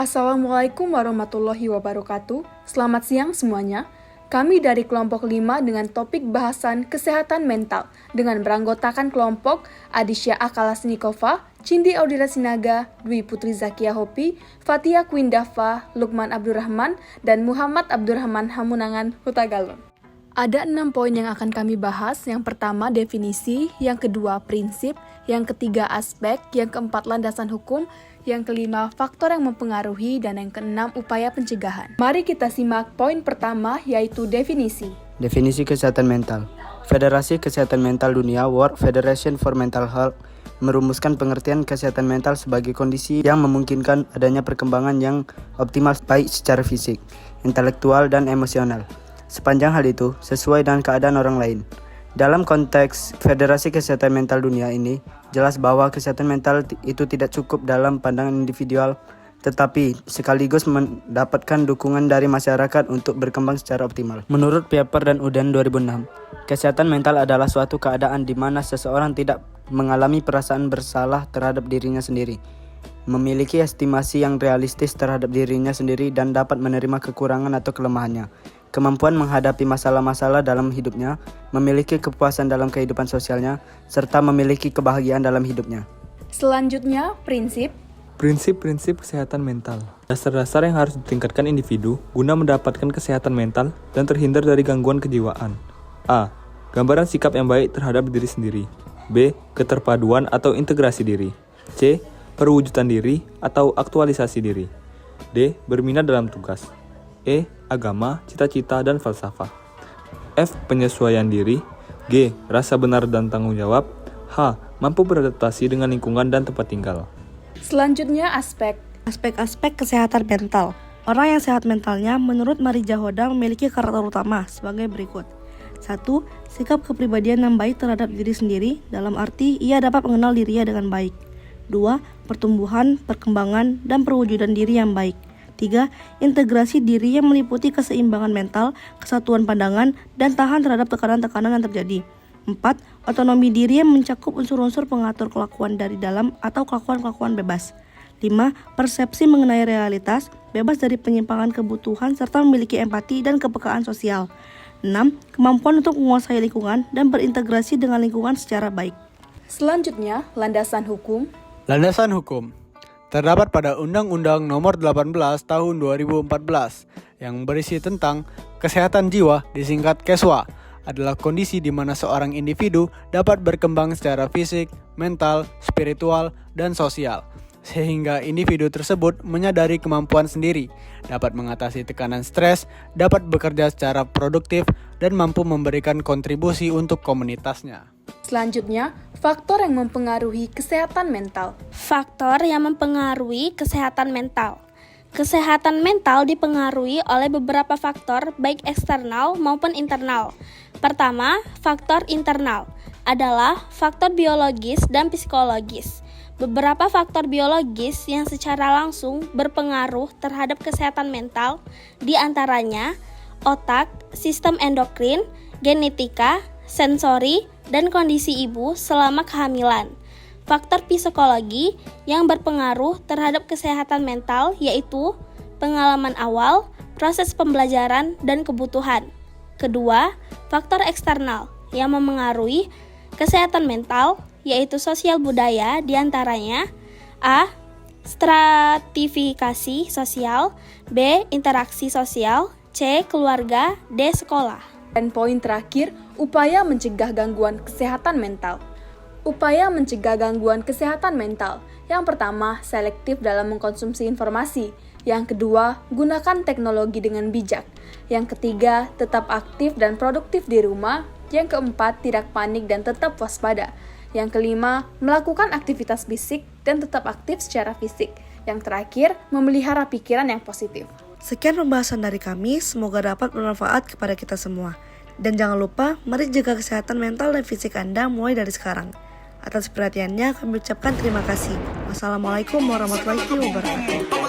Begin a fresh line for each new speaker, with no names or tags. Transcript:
Assalamualaikum warahmatullahi wabarakatuh. Selamat siang semuanya. Kami dari kelompok 5 dengan topik bahasan kesehatan mental dengan beranggotakan kelompok Adisya Akalasnikova, Cindi Audira Sinaga, Dwi Putri Zakia Hopi, Fatia Kwindafa, Lukman Abdurrahman, dan Muhammad Abdurrahman Hamunangan Hutagalun. Ada 6 poin yang akan kami bahas. Yang pertama definisi, yang kedua prinsip, yang ketiga aspek, yang keempat landasan hukum, yang kelima faktor yang mempengaruhi, dan yang keenam upaya pencegahan. Mari kita simak poin pertama, yaitu definisi.
Definisi kesehatan mental. Federasi Kesehatan Mental Dunia World Federation for Mental Health merumuskan pengertian kesehatan mental sebagai kondisi yang memungkinkan adanya perkembangan yang optimal baik secara fisik, intelektual, dan emosional. Sepanjang hal itu sesuai dengan keadaan orang lain. Dalam konteks Federasi Kesehatan Mental Dunia ini, jelas bahwa kesehatan mental itu tidak cukup dalam pandangan individual, tetapi sekaligus mendapatkan dukungan dari masyarakat untuk berkembang secara optimal. Menurut Pieper dan Uden 2006, kesehatan mental adalah suatu keadaan di mana seseorang tidak mengalami perasaan bersalah terhadap dirinya sendiri, memiliki estimasi yang realistis terhadap dirinya sendiri dan dapat menerima kekurangan atau kelemahannya, kemampuan menghadapi masalah-masalah dalam hidupnya, memiliki kepuasan dalam kehidupan sosialnya, serta memiliki kebahagiaan dalam hidupnya.
Selanjutnya, prinsip.
Prinsip-prinsip kesehatan mental. Dasar-dasar yang harus ditingkatkan individu guna mendapatkan kesehatan mental dan terhindar dari gangguan kejiwaan. A. Gambaran sikap yang baik terhadap diri sendiri. B. Keterpaduan atau integrasi diri. C. Perwujudan diri atau aktualisasi diri. D. Berminat dalam tugas. E. Agama, cita-cita, dan falsafah. F. Penyesuaian diri. G. Rasa benar dan tanggung jawab. H. Mampu beradaptasi dengan lingkungan dan tempat tinggal.
Selanjutnya, aspek.
Aspek-aspek kesehatan mental. Orang yang sehat mentalnya menurut Marija Hoda memiliki karakter utama sebagai berikut. 1. Sikap kepribadian yang baik terhadap diri sendiri, dalam arti ia dapat mengenal dirinya dengan baik. 2. Pertumbuhan, perkembangan, dan perwujudan diri yang baik. 3. Integrasi diri yang meliputi keseimbangan mental, kesatuan pandangan, dan tahan terhadap tekanan-tekanan yang terjadi. 4. Otonomi diri yang mencakup unsur-unsur pengatur kelakuan dari dalam atau kelakuan-kelakuan bebas. 5. Persepsi mengenai realitas, bebas dari penyimpangan kebutuhan serta memiliki empati dan kepekaan sosial. 6. Kemampuan untuk menguasai lingkungan dan berintegrasi dengan lingkungan secara baik.
Selanjutnya, landasan hukum.
Landasan hukum terdapat pada Undang-Undang Nomor 18 Tahun 2014 yang berisi tentang kesehatan jiwa, disingkat KESWA, adalah kondisi di mana seorang individu dapat berkembang secara fisik, mental, spiritual, dan sosial, sehingga individu tersebut menyadari kemampuan sendiri, dapat mengatasi tekanan stres, dapat bekerja secara produktif, dan mampu memberikan kontribusi untuk komunitasnya.
Selanjutnya, faktor yang mempengaruhi kesehatan mental.
Faktor yang mempengaruhi kesehatan mental. Kesehatan mental dipengaruhi oleh beberapa faktor baik eksternal maupun internal. Pertama, faktor internal adalah faktor biologis dan psikologis. Beberapa faktor biologis yang secara langsung berpengaruh terhadap kesehatan mental, di antaranya otak, sistem endokrin, genetika, sensori, dan kondisi ibu selama kehamilan. Faktor psikologi yang berpengaruh terhadap kesehatan mental yaitu pengalaman awal, proses pembelajaran, dan kebutuhan. Kedua, faktor eksternal yang memengaruhi kesehatan mental yaitu sosial budaya, diantaranya A. Stratifikasi sosial, B. Interaksi sosial, C. Keluarga, D. Sekolah.
Dan poin terakhir, upaya mencegah gangguan kesehatan mental. Upaya mencegah gangguan kesehatan mental. Yang pertama, selektif dalam mengkonsumsi informasi. Yang kedua, gunakan teknologi dengan bijak. Yang ketiga, tetap aktif dan produktif di rumah. Yang keempat, tidak panik dan tetap waspada. Yang kelima, melakukan aktivitas fisik dan tetap aktif secara fisik. Yang terakhir, memelihara pikiran yang positif.
Sekian pembahasan dari kami, semoga dapat bermanfaat kepada kita semua. Dan jangan lupa, mari jaga kesehatan mental dan fisik Anda mulai dari sekarang. Atas perhatiannya, kami ucapkan terima kasih. Wassalamualaikum warahmatullahi wabarakatuh.